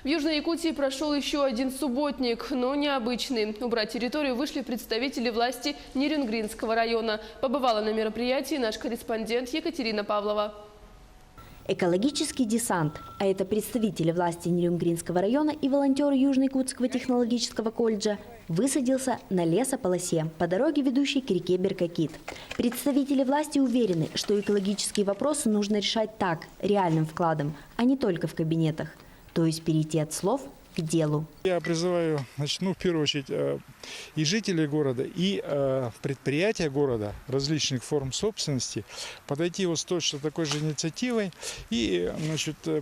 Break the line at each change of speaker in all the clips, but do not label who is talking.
В Южной Якутии прошел еще один субботник, но необычный. Убрать территорию вышли представители власти Нерюнгринского района. Побывала на мероприятии наш корреспондент Екатерина Павлова.
Экологический десант, а это представители власти Нерюнгринского района и волонтеры Южно-Якутского технологического колледжа, высадился на лесополосе по дороге, ведущей к реке Беркокит. Представители власти уверены, что экологические вопросы нужно решать так, реальным вкладом, а не только в кабинетах. То есть перейти от слов к делу.
Я призываю, в первую очередь, и жителей города, и предприятия города различных форм собственности подойти с точно такой же инициативой и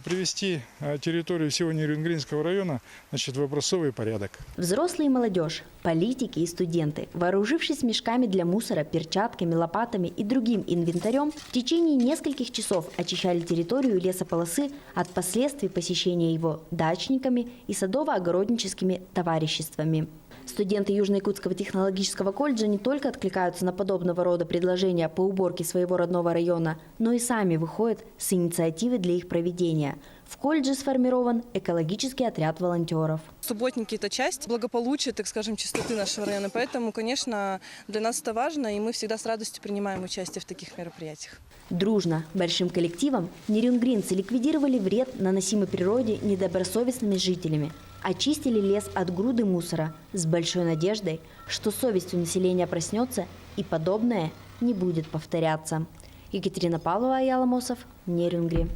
привести территорию всего Нерюнгринского района в образцовый порядок.
Взрослые и молодежь, политики и студенты, вооружившись мешками для мусора, перчатками, лопатами и другим инвентарем, в течение нескольких часов очищали территорию лесополосы от последствий посещения его дачниками и садово-огородническими товариществами. Студенты Южно-Якутского технологического колледжа не только откликаются на подобного рода предложения по уборке своего родного района, но и сами выходят с инициативой для их проведения. В колледже сформирован экологический отряд волонтеров.
Субботники – это часть благополучия, чистоты нашего района. Поэтому, конечно, для нас это важно, и мы всегда с радостью принимаем участие в таких мероприятиях.
Дружно, большим коллективом нерюнгринцы ликвидировали вред, наносимый природе недобросовестными жителями. Очистили лес от груды мусора с большой надеждой, что совесть у населения проснется и подобное не будет повторяться. Екатерина Павлова, Аял Амосов, Нерюнгри.